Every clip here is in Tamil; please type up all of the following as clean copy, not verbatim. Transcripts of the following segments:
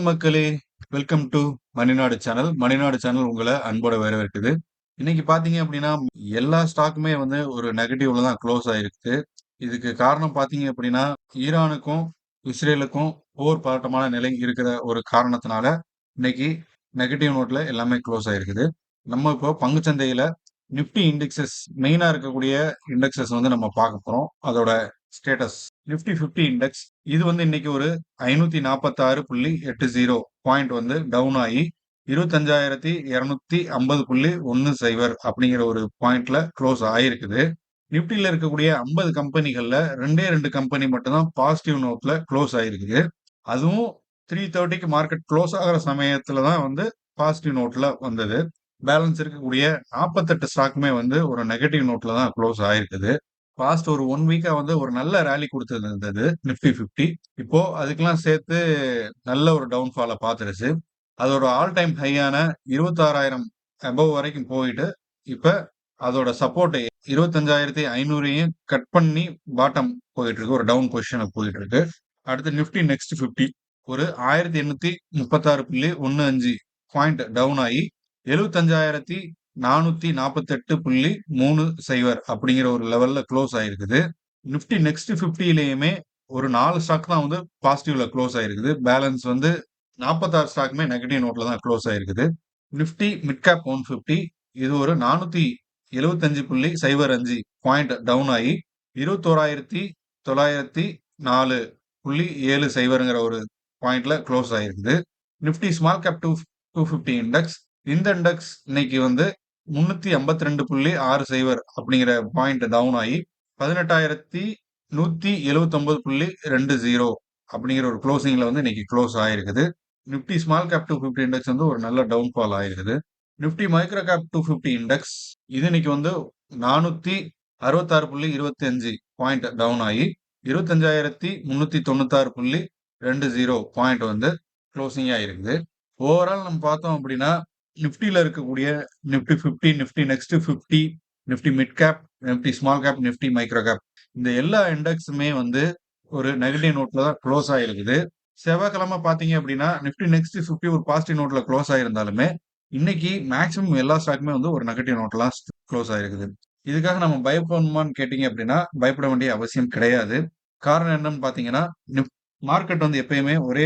வணக்கம் மக்களே! Welcome to Maninadu channel. Maninadu channel உங்கள அன்போட வரவேற்குது. இன்னைக்கு பார்த்தீங்க அப்படின்னா, எல்லா ஸ்டாக்குமே வந்து ஒரு நெகட்டிவ்ல தான் க்ளோஸ் ஆயிருக்கு. இதுக்கு காரணம் பார்த்தீங்க அப்படின்னா, ஈரானுக்கும், இஸ்ரேலுக்கும் போர் பதட்டமான நிலை இருக்கிற ஒரு காரணத்தினால, இன்னைக்கு நெகட்டிவ் நோட்ல எல்லாமே க்ளோஸ் ஆயிருக்குது. நம்ம இப்போ பங்குச்சந்தையில நிஃப்டி இண்டெக்ஸஸ் மெயினா இருக்கக்கூடிய இண்டெக்ஸஸ் வந்து நம்ம பார்க்க போறோம். அதோட ஸ்டேட்டஸ். நிஃப்டி 50 இண்டெக்ஸ் இது வந்து இன்னைக்கு ஒரு 546.80 பாயிண்ட் வந்து டவுன் ஆகி 25,250.10 அப்படிங்கிற ஒரு பாயிண்ட்ல க்ளோஸ் ஆயிருக்குது. நிப்டில இருக்கக்கூடிய 50 கம்பெனிகள்ல 2 கம்பெனி மட்டும்தான் பாசிட்டிவ் நோட்ல க்ளோஸ் ஆயிருக்குது. அதுவும் 3:30க்கு மார்க்கெட் க்ளோஸ் ஆகிற சமயத்துல தான் வந்து பாசிட்டிவ் நோட்ல வந்தது. பேலன்ஸ் இருக்கக்கூடிய 48 ஸ்டாக்குமே வந்து ஒரு நெகட்டிவ் நோட்ல தான் க்ளோஸ் ஆயிருக்குது. பாஸ்ட் ஒரு 1 வீக்கா வந்து ஒரு நல்ல ரேலி குடுத்திருந்தது நிஃப்டி 50. இப்போ அதுக்கெல்லாம் சேர்த்து நல்ல ஒரு டவுன்ஃபால பார்த்துருச்சு. அதோட ஆல் டைம் ஹையான 26,000 அபோவ் வரைக்கும் போயிட்டு, இப்ப அதோட சப்போர்ட் 25,500யும் கட் பண்ணி பாட்டம் போயிட்டு இருக்கு. ஒரு டவுன் பொசிஷனுக்கு போயிட்டு இருக்கு. அடுத்து நிஃப்டி நெக்ஸ்ட் 50 ஒரு 1836.15 பாயிண்ட் டவுன் ஆகி 75,448.30 அப்படிங்கிற ஒரு லெவல்ல க்ளோஸ் ஆயிருக்குது. நிஃப்டி நெக்ஸ்ட் 50லயுமே ஒரு 4 ஸ்டாக் தான் வந்து பாசிட்டிவ்ல க்ளோஸ் ஆயிருக்குது. பேலன்ஸ் வந்து 46 ஸ்டாக்குமே நெகட்டிவ் நோட்ல தான் க்ளோஸ் ஆயிருக்குது. நிஃப்டி மிட் கேப் 150 இது ஒரு 475.05 பாயிண்ட் டவுன் ஆகி 21,904.70ங்கிற ஒரு பாயிண்ட்ல க்ளோஸ் ஆயிருக்குது. நிஃப்டி ஸ்மால் கேப் 250 இண்டெக்ஸ் இந்த இண்டெக்ஸ் இன்னைக்கு வந்து 352.60 அப்படிங்கிற பாயிண்ட் டவுன் ஆகி 18,179.20 அப்படிங்கிற ஒரு க்ளோசிங்ல வந்து இன்னைக்கு க்ளோஸ் ஆயிருக்குது. நிப்டி ஸ்மால் கேப் 250 இண்டெக்ஸ் வந்து ஒரு நல்ல டவுன்ஃபால் ஆயிருக்குது. நிப்டி மைக்ரோ கேப் 250 இண்டெக்ஸ் இது இன்னைக்கு வந்து 466.25 பாயிண்ட் டவுன் ஆகி 25,396.20 பாயிண்ட் வந்து க்ளோசிங் ஆயிருக்குது. ஓவரால் நம்ம பார்த்தோம் அப்படின்னா நிப்டில இருக்கக்கூடிய Nifty 50, Nifty next 50, Nifty mid cap, Nifty small cap, Nifty micro gap இந்த எல்லா இண்டெக்ஸுமே வந்து ஒரு நெகட்டிவ் நோட்ல தான் க்ளோஸ் ஆயிருக்குது. செவ்வாய்க்கிழமை பார்த்தீங்க அப்படின்னா நிப்டி நெக்ஸ்ட் 50 ஒரு பாசிட்டிவ் நோட்ல க்ளோஸ் ஆயிருந்தாலுமே இன்னைக்கு மேக்ஸிமம் எல்லா ஸ்டாக்குமே வந்து ஒரு நெகட்டிவ் நோட்ல க்ளோஸ் ஆயிருக்குது. இதுக்காக நம்ம பயப்படணுமான்னு கேட்டீங்க அப்படின்னா பயப்பட வேண்டிய அவசியம் கிடையாது. காரணம் என்னன்னு பார்த்தீங்கன்னா மார்க்கெட் வந்து எப்பயுமே ஒரே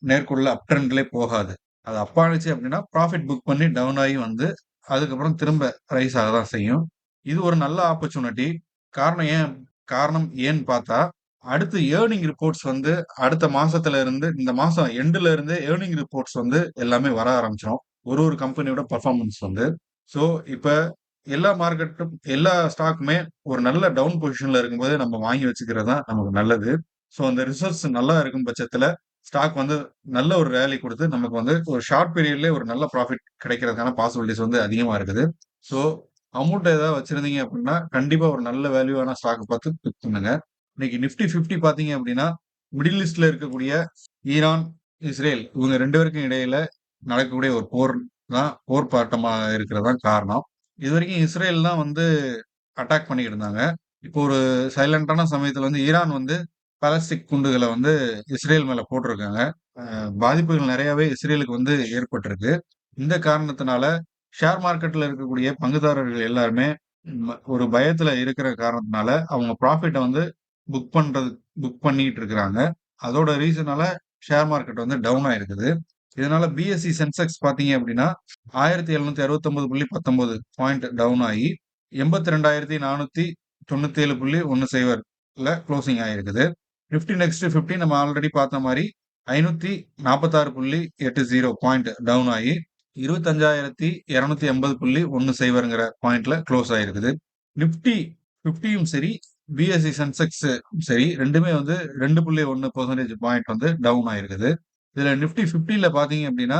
நேர்கொள்ள அப் ட்ரெண்ட்லே போகாது. அது அப் ஆனுச்சு அப்படின்னா ப்ராஃபிட் புக் பண்ணி டவுன் ஆகி வந்து அதுக்கப்புறம் திரும்ப ரைஸ் ஆக தான் செய்யும். இது ஒரு நல்ல ஆப்பர்ச்சுனிட்டி. காரணம் ஏன்னு பார்த்தா அடுத்து ஏர்னிங் ரிப்போர்ட்ஸ் வந்து அடுத்த மாசத்துல இருந்து இந்த மாசம் எண்டுல இருந்து ஏர்னிங் ரிப்போர்ட்ஸ் வந்து எல்லாமே வர ஆரம்பிச்சிடும். ஒரு கம்பெனியோட பர்ஃபார்மன்ஸ் வந்து. ஸோ இப்ப எல்லா மார்க்கெட்டும் எல்லா ஸ்டாக்குமே ஒரு நல்ல டவுன் பொசிஷன்ல இருக்கும்போது நம்ம வாங்கி வச்சுக்கிறது தான் நமக்கு நல்லது. ஸோ அந்த ரிசல்ட்ஸ் நல்லா இருக்கும் பட்சத்துல ஸ்டாக் வந்து நல்ல ஒரு ரேலி கொடுத்து நமக்கு வந்து ஒரு ஷார்ட் பீரியட்லயே ஒரு நல்ல ப்ராஃபிட் கிடைக்கிறதுக்கான பாசிபிலிட்டிஸ் வந்து அதிகமா இருக்குது. ஸோ அமௌண்ட் ஏதாவது வச்சிருந்தீங்க அப்படின்னா கண்டிப்பா ஒரு நல்ல வேல்யூவான ஸ்டாக் பார்த்து பிக் பண்ணுங்க. இன்னைக்கு நிப்டி 50 பாத்தீங்க அப்படின்னா மிடில் ஈஸ்ட்ல இருக்கக்கூடிய ஈரான், இஸ்ரேல் இவங்க 2 பேருக்கும் இடையில நடக்கக்கூடிய ஒரு போர் பாட்டமா இருக்கிறதான் காரணம். இது வரைக்கும் இஸ்ரேல் தான் வந்து அட்டாக் பண்ணிட்டு இருந்தாங்க. இப்போ ஒரு சைலண்டான சமயத்துல வந்து ஈரான் வந்து பாலஸ்டிக் குண்டுகளை வந்து இஸ்ரேல் மேல போட்டிருக்காங்க. பாதிப்புகள் நிறையவே இஸ்ரேலுக்கு வந்து ஏற்பட்டிருக்கு. இந்த காரணத்தினால ஷேர் மார்க்கெட்ல இருக்கக்கூடிய பங்குதாரர்கள் எல்லாருமே ஒரு பயத்துல இருக்கிற காரணத்தினால அவங்க ப்ராஃபிட்டை வந்து புக் பண்ணிட்டு இருக்கிறாங்க. அதோட ரீசனால ஷேர் மார்க்கெட் வந்து டவுன் ஆயிருக்குது. இதனால பிஎஸ்சி சென்செக்ஸ் பாத்தீங்க அப்படின்னா 1719.19 பாயிண்ட் டவுன் ஆகி 82,497.10ல க்ளோசிங் ஆயிருக்குது. நிப்டி நெக்ஸ்ட் 50 நம்ம ஆல்ரெடி பார்த்த மாதிரி 546.80 பாயிண்ட் டவுன் ஆகி 25,280.10ங்கிற பாயிண்ட்ல க்ளோஸ் ஆயிருக்குது. நிப்டி 50யும் சரி பிஎஸ்சி சென்செக்ஸ் சரி ரெண்டுமே வந்து 2.1% பாயிண்ட் வந்து டவுன் ஆயிருக்குது. இதுல நிப்டி 50ல பாத்தீங்க அப்படின்னா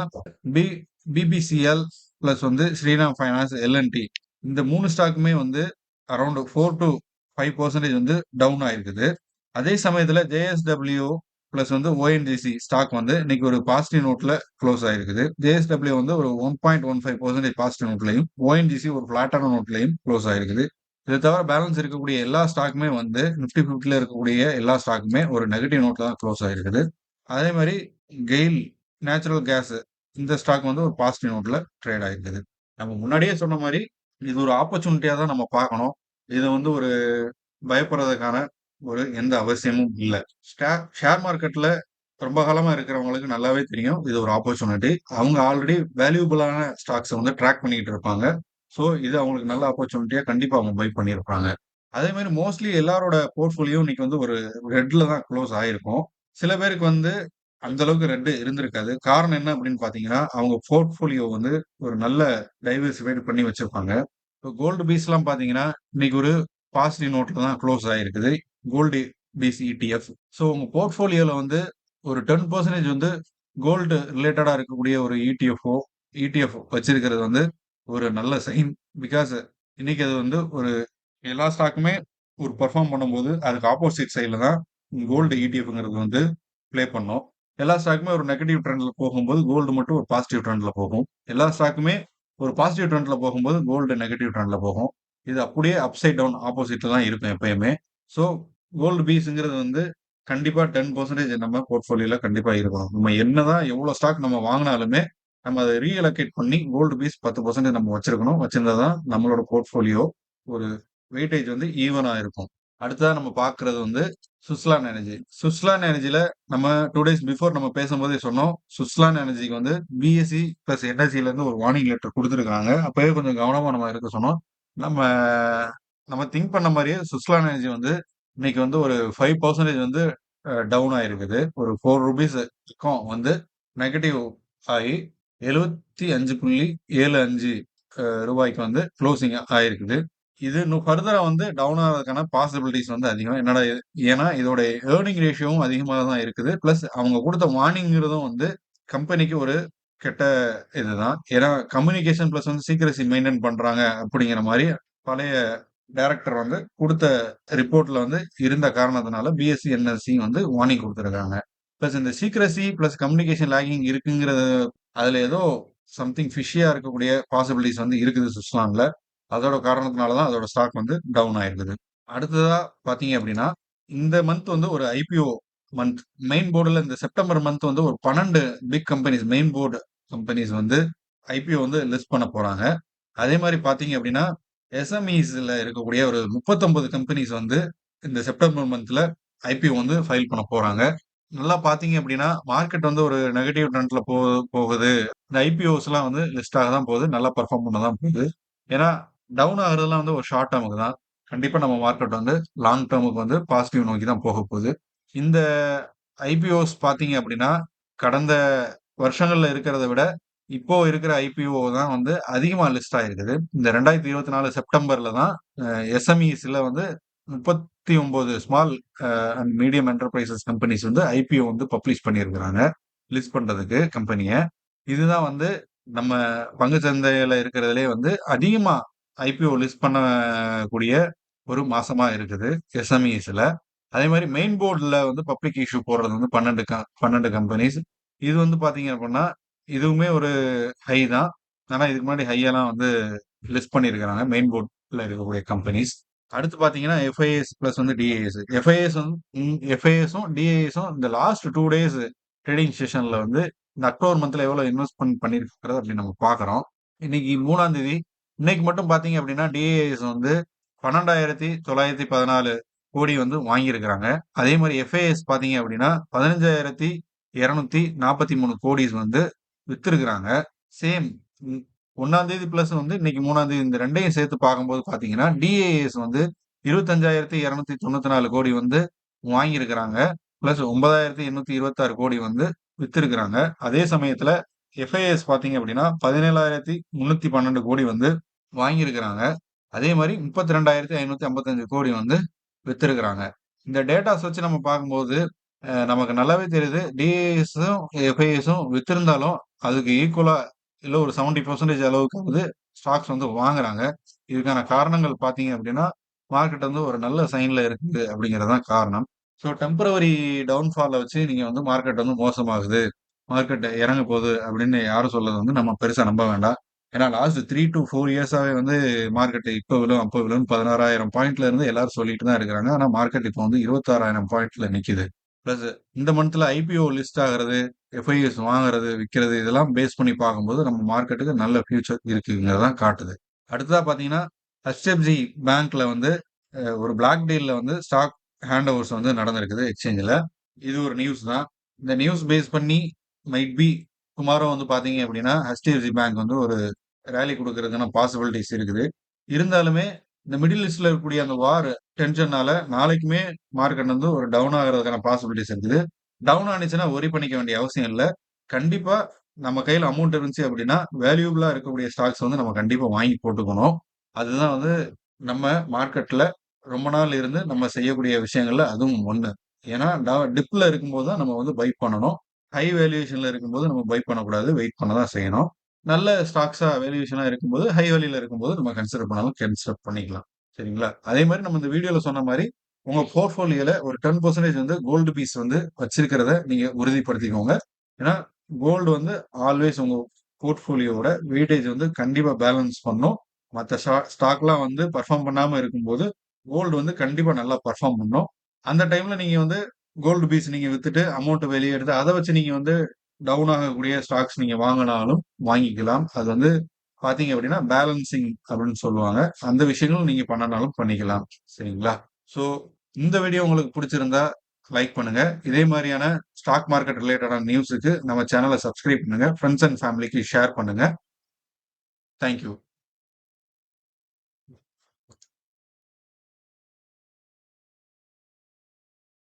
பிபிசிஎல் பிளஸ் வந்து ஸ்ரீராம் ஃபைனான்ஸ், எல்என்டி இந்த 3 ஸ்டாக்குமே வந்து அரௌண்ட் 4 to 5% வந்து டவுன் ஆயிருக்குது. அதே சமயத்துல ஜேஎஸ்டபிள்யூ பிளஸ் வந்து ஓஎன்ஜிசி ஸ்டாக் வந்து இன்னைக்கு ஒரு பாசிட்டிவ் நோட்ல க்ளோஸ் ஆயிருக்குது. ஜேஎஸ்டபிள்யூ வந்து ஒரு 1.15% பாசிட்டிவ் நோட்லையும், ஓஎன்ஜிசி ஒரு பிளாட்டான நோட்லையும் க்ளோஸ் ஆயிருக்குது. இதை தவிர பேலன்ஸ் இருக்கக்கூடிய எல்லா ஸ்டாக்குமே வந்து நிப்டி 50ல இருக்கக்கூடிய எல்லா ஸ்டாக்குமே ஒரு நெகட்டிவ் நோட்ல தான் க்ளோஸ் ஆயிருக்குது. அதே மாதிரி கெயில் நேச்சுரல் கேஸ் இந்த ஸ்டாக் வந்து ஒரு பாசிட்டிவ் நோட்ல ட்ரேட் ஆயிருக்குது. நம்ம முன்னாடியே சொன்ன மாரி, இது ஒரு ஆப்பர்ச்சுனிட்டியா தான் நம்ம பார்க்கணும். இத வந்து ஒரு பயப்படுறதுக்கான ஒரு எந்த அவசியமும் இல்ல. ஷேர் மார்க்கெட்ல ரொம்ப காலமா இருக்கிறவங்களுக்கு நல்லாவே தெரியும். இது ஒரு ஆப்பர்ச்சுனிட்டி. அவங்க ஆல்ரெடி வேல்யூபிளான ஸ்டாக்ஸ வந்து ட்ராக் பண்ணிட்டு இருப்பாங்க. ஸோ, இது அவங்களுக்கு நல்ல ஆப்பர்ச்சுனிட்டியா கண்டிப்பா அவங்க பை பண்ணியிருப்பாங்க. அதே மாரி மோஸ்ட்லி எல்லாரோட போர்ட்ஃபோலியோ இன்னைக்கு வந்து ஒரு ரெட்ல தான் க்ளோஸ் ஆயிருக்கும். சில பேருக்கு வந்து அந்த அளவுக்கு ரெட் இருந்திருக்காது. காரணம் என்ன அப்படின்னு பார்த்தீங்கன்னா, அவங்க போர்ட்ஃபோலியோ வந்து ஒரு நல்ல டைவர்சிஃபைட் பண்ணி வச்சிருப்பாங்க. இப்போ கோல்டு பீஸ்லாம் பார்த்தீங்கன்னா, இன்னைக்கு ஒரு பாசிட்டிவ் நோட்ல தான் க்ளோஸ் ஆயிருக்குது. Gold piece ETF. ஸோ உங்க போர்ட்ஃபோலியோல வந்து ஒரு 10% வந்து கோல்டு ரிலேட்டடா இருக்கக்கூடிய ஒரு இடிஎஃப் வச்சிருக்கிறது வந்து ஒரு நல்ல சைன். பிகாஸ் இன்னைக்கு அது வந்து ஒரு எல்லா ஸ்டாக்குமே ஒரு பெர்ஃபார்ம் பண்ணும்போது அதுக்கு ஆப்போசிட் சைடுல தான் கோல்டு இடிஎஃப்ங்கிறது வந்து ப்ளே பண்ணும். எல்லா ஸ்டாக்குமே ஒரு நெகட்டிவ் ட்ரெண்ட்ல போகும்போது கோல்டு மட்டும் ஒரு பாசிட்டிவ் ட்ரெண்ட்ல போகும். எல்லா ஸ்டாக்குமே ஒரு பாசிட்டிவ் ட்ரெண்ட்ல போகும்போது கோல்டு நெகட்டிவ் ட்ரெண்ட்ல போகும். இது அப்படியே அப்சைட் டவுன் ஆப்போசிட்ல தான் இருக்கும் எப்பயுமே. ஸோ கோல்டு பீஸ்ங்கிறது வந்து கண்டிப்பா 10% நம்ம போர்ட்ஃபோலியோல கண்டிப்பா இருக்கணும். நம்ம என்னதான் எவ்வளவு ஸ்டாக் நம்ம வாங்கினாலுமே நம்ம அதை ரீஅலோகேட் பண்ணி கோல்டு பீஸ் 10% நம்ம வச்சிருக்கணும். வச்சிருந்தா தான் நம்மளோட போர்ட்ஃபோலியோ ஒரு வெயிட்டேஜ் வந்து ஈவனா இருக்கும். அடுத்ததா நம்ம பார்க்கிறது வந்து சுஸ்லான் எனர்ஜி. சுஸ்லான் எனர்ஜில நம்ம 2 டேஸ் பிஃபோர் நம்ம பேசும்போதே சொன்னோம். சுஸ்லான் எனர்ஜிக்கு வந்து பிஎஸ்சி பிளஸ் என்எஸ்சில இருந்து ஒரு வார்னிங் லெட்டர் குடுத்துருக்காங்க. அப்பவே கொஞ்சம் கவனமா நம்ம இருக்க சொன்னோம். நம்ம நம்ம திங்க் பண்ண மாரியே சுஸ்லான் எனர்ஜி வந்து இன்னைக்கு வந்து ஒரு 5% வந்து டவுன் ஆயிருக்குது. ஒரு ₹4 பக்கம் வந்து நெகட்டிவ் ஆயி 75.75 ரூபாய்க்கு வந்து குளோசிங் ஆயிருக்குது. இது இன்னும் ஃபர்தரா வந்து டவுன் ஆகுறதுக்கான பாசிபிலிட்டிஸ் வந்து அதிகம். என்னடா இது? ஏன்னா இதோட ஏர்னிங் ரேஷியோவும் அதிகமா தான் இருக்குது. பிளஸ் அவங்க குடுத்த வார்னிங்கிறதும் வந்து கம்பெனிக்கு ஒரு கெட்ட இதுதான். ஏன்னா கம்யூனிகேஷன் பிளஸ் வந்து சீக்ரெசி மெயின்டெயின் பண்றாங்க அப்படிங்கிற மாரி பழைய டைரக்டர் வந்து குடுத்த ரிப்போர்ட்ல வந்து இருந்த காரணத்தினால பிஎஸ்சி, என்எஸ்சி வந்து வார்னிங் குடுத்திருக்காங்க. பிளஸ் இந்த சீக்ரெசி பிளஸ் கம்யூனிகேஷன் லாகிங் இருக்குங்கிறது அதுல ஏதோ சம்திங் ஃபிஷ்ஷியா இருக்கக்கூடிய பாசிபிலிட்டிஸ் வந்து இருக்குது சுவிட்சர்லாந்துல. அதோட காரணத்தினால தான் அதோட ஸ்டாக் வந்து டவுன் ஆயிருக்குது. அடுத்ததா பார்த்தீங்க அப்படின்னா, இந்த மந்த் வந்து ஒரு ஐபிஓ மந்த். மெயின் போர்டுல இந்த செப்டம்பர் மந்த் வந்து ஒரு 12 big companies main board companies வந்து ஐபிஓ வந்து லிஸ்ட் பண்ண போறாங்க. அதே மாரி பார்த்தீங்க அப்படின்னா, எஸ்எம்இஸ்ல இருக்கக்கூடிய ஒரு 39 கம்பெனிஸ் வந்து இந்த செப்டம்பர் மந்த்ல ஐபிஓ வந்து ஃபைல் பண்ண போறாங்க. நல்லா பார்த்தீங்க அப்படின்னா, மார்க்கெட் வந்து ஒரு நெகட்டிவ் ட்ரெண்ட்ல போகுது. இந்த ஐபிஓஸ்லாம் வந்து லிஸ்ட் ஆக தான் போகுது. நல்லா பெர்ஃபார்ம் பண்ண தான் போகுது. ஏன்னா, டவுன் ஆகுறதெல்லாம் வந்து ஒரு ஷார்ட் டெர்முக்கு தான். கண்டிப்பா நம்ம மார்க்கெட் வந்து லாங் டெர்முக்கு வந்து பாசிட்டிவ் நோக்கி தான் போக போகுது. இந்த ஐபிஓஸ் பார்த்தீங்க அப்படின்னா, கடந்த வருஷங்கள்ல இருக்கிறத விட, இப்போ இருக்கிற ஐபிஓ தான் வந்து அதிகமா லிஸ்ட் ஆயிருக்குது. இந்த 2024 செப்டம்பர்ல தான் எஸ்எம்இஸ்ல வந்து 39 small and medium enterprises companies வந்து ஐபிஓ வந்து பப்ளிஷ் பண்ணியிருக்கிறாங்க. லிஸ்ட் பண்றதுக்கு கம்பெனிய. இதுதான் வந்து நம்ம பங்கு சந்தையில இருக்கிறதுலே வந்து அதிகமா ஐபிஓ லிஸ்ட் பண்ணக்கூடிய ஒரு மாசமா இருக்குது எஸ்எம்இஸ்ல. அதே மாரி மெயின் போர்டுல வந்து பப்ளிக் இஷ்யூ போடுறது வந்து 12 கம்பெனிஸ். இது வந்து பார்த்தீங்க அப்படின்னா, இதுவுமே ஒரு ஹை தான். ஆனா இதுக்கு முன்னாடி ஹையெல்லாம் வந்து லிஸ்ட் பண்ணியிருக்கிறாங்க மெயின் போர்ட்ல இருக்கக்கூடிய கம்பெனிஸ். அடுத்து பார்த்தீங்கன்னா, எஃப்ஐஎஸ் பிளஸ் வந்து டிஐஎஸ். எஃப்ஐஎஸும் டிஐஎஸும் இந்த லாஸ்ட் 2 டேஸ் ட்ரேடிங் செஷன்ல வந்து இந்த அக்டோபர் மந்த்ல எவ்வளவு இன்வெஸ்ட்மென்ட் பண்ணியிருக்கிறது அப்படி நம்ம பார்க்குறோம். இன்னைக்கு 3ஆம் தேதி. இன்னைக்கு மட்டும் பார்த்தீங்க அப்படின்னா, டிஐஎஸ் வந்து 12,914 கோடி வந்து வாங்கியிருக்கிறாங்க. அதே மாரி எஃப்ஐஎஸ் பார்த்தீங்க அப்படின்னா, 15,243 கோடிஸ் வந்து வித்திருக்கிறாங்க. சேம் 1ஆம் தேதி பிளஸ் வந்து இன்னைக்கு 3ஆம் தேதி இந்த 2யும் சேர்த்து பார்க்கும்போது பார்த்தீங்கன்னா, டிஏஎஸ் வந்து 25,294 கோடி வந்து வாங்கியிருக்கிறாங்க. பிளஸ் 9,826 கோடி வந்து வித்திருக்கிறாங்க. அதே சமயத்துல எஃப்ஐஎஸ் பார்த்தீங்க அப்படின்னா, 17,312 கோடி வந்து வாங்கியிருக்கிறாங்க. அதே மாரி 32,555 கோடி வந்து வித்திருக்கிறாங்க. இந்த டேட்டாஸ் வச்சு நம்ம பார்க்கும்போது, நமக்கு நல்லாவே தெரியுது. டிஏஎஸும், எஃப்ஐஎஸும் வித்திருந்தாலும், அதுக்கு ஈக்குவலா இல்ல ஒரு 70% அளவுக்கு வந்து ஸ்டாக்ஸ் வந்து வாங்குறாங்க. இதுக்கான காரணங்கள் பார்த்தீங்க அப்படின்னா, மார்க்கெட் வந்து ஒரு நல்ல சைன்ல இருக்குது அப்படிங்கிறது தான் காரணம். ஸோ டெம்பரவரி டவுன்ஃபால வச்சு நீங்க வந்து மார்க்கெட் வந்து மோசமாகுது. மார்க்கெட் இறங்க போகுது அப்படின்னு யாரும் சொல்றத வந்து நம்ம பெருசா நம்ப வேண்டாம். ஏன்னா லாஸ்ட் 3 டூ 4 இயர்ஸாவே வந்து மார்க்கெட் இப்ப விழும், அப்ப விழும் 16,000 பாயிண்ட்ல இருந்து எல்லாரும் சொல்லிட்டு தான் இருக்கிறாங்க. ஆனா மார்க்கெட் இப்போ வந்து 26,000 பாயிண்ட்ல நிக்குது. பிளஸ் இந்த மந்த்ல ஐபிஓ லிஸ்ட் ஆகிறது, எஃப்ஐஎஸ் வாங்குறது, விக்கிறது இதெல்லாம் பேஸ் பண்ணி பார்க்கும்போது நம்ம மார்க்கெட்டுக்கு நல்ல ஃபியூச்சர் இருக்குங்கிறத காட்டுது. அடுத்ததா பார்த்தீங்கன்னா, HDFC பேங்க்ல வந்து ஒரு பிளாக் டீல்ல வந்து ஸ்டாக் ஹேண்ட் ஓவர்ஸ் வந்து நடந்திருக்குது எக்ஸ்சேஞ்சில. இது ஒரு நியூஸ் தான். இந்த நியூஸ் பேஸ் பண்ணி மைட் பி டுமாரோ வந்து பார்த்தீங்க அப்படின்னா, HDFC பேங்க் வந்து ஒரு ரேலி குடுக்கறதுக்கான பாசிபிலிட்டிஸ் இருக்குது. இருந்தாலுமே இந்த மிடில் ஈஸ்ட்ல இருக்கக்கூடிய அந்த வார் டென்ஷனால நாளைக்குமே மார்க்கெட் வந்து ஒரு டவுன் ஆகுறதுக்கான பாசிபிலிட்டிஸ் இருக்குது. டவுன் ஆனிச்சுன்னா வொரி பண்ணிக்க வேண்டிய அவசியம் இல்ல. கண்டிப்பா நம்ம கையில அமௌண்ட் இருந்துச்சு அப்படின்னா, வேல்யூபிளா இருக்கக்கூடிய ஸ்டாக்ஸ் வந்து நம்ம கண்டிப்பா வாங்கி போட்டுக்கணும். அதுதான் வந்து நம்ம மார்க்கெட்ல ரொம்ப நாள் இருந்து நம்ம செய்யக்கூடிய விஷயங்கள்ல அதுவும் ஒண்ணு. ஏன்னா டிப்ல இருக்கும்போது தான் நம்ம வந்து பை பண்ணணும். ஹை வேல்யூவேஷன்ல இருக்கும்போது நம்ம பை பண்ணக்கூடாது. வெயிட் பண்ண தான் செய்யணும். நல்ல ஸ்டாக்ஸா வேல்யூவேஷனா இருக்கும்போது, ஹை வேல்யூல இருக்கும்போது நம்ம கன்சிடர் பண்ணாலும் கன்சிடர் பண்ணிக்கலாம். சரிங்களா? அதே மாரி நம்ம இந்த வீடியோல சொன்ன மாரி, உங்க போர்ட்ஃபோலியோல ஒரு 10% வந்து கோல்டு பீஸ் வந்து வச்சிருக்கிறத நீங்க உறுதிப்படுத்திக்கோங்க. ஏன்னா, கோல்டு வந்து ஆல்வேஸ் உங்க போர்ட்ஃபோலியோவோட வெயிட்டேஜ் வந்து கண்டிப்பா பேலன்ஸ் பண்ணும். மத்த ஸ்டாக்லாம் வந்து பெர்ஃபார்ம் பண்ணாம இருக்கும்போது, கோல்டு வந்து கண்டிப்பா நல்லா பெர்ஃபார்ம் பண்ணும். அந்த டைம்ல நீங்க வந்து கோல்டு பீஸ் நீங்க வித்துட்டு அமௌண்ட் வெளிய எடுத்து அத வச்சு நீங்க வந்து டவுன் ஆகக்கூடிய ஸ்டாக்ஸ் நீங்க வாங்குனாலும் வாங்கிக்கலாம். அது வந்து பார்த்தீங்க அப்படின்னா, பேலன்சிங் அப்படின்னு சொல்லுவாங்க. அந்த விஷயங்களும் நீங்க பண்ணனாலும் பண்ணிக்கலாம். சரிங்களா? ஸோ இந்த வீடியோ உங்களுக்கு புடிச்சிருந்தா லைக் பண்ணுங்க. இதே மாரியான ஸ்டாக் மார்க்கெட் ரிலேட்டடான நியூஸுக்கு நம்ம சேனல சப்ஸ்கிரைப் பண்ணுங்க. ஃபிரெண்ட்ஸ் அண்ட் ஃபேமிலிக்கு ஷேர் பண்ணுங்க. Thank you.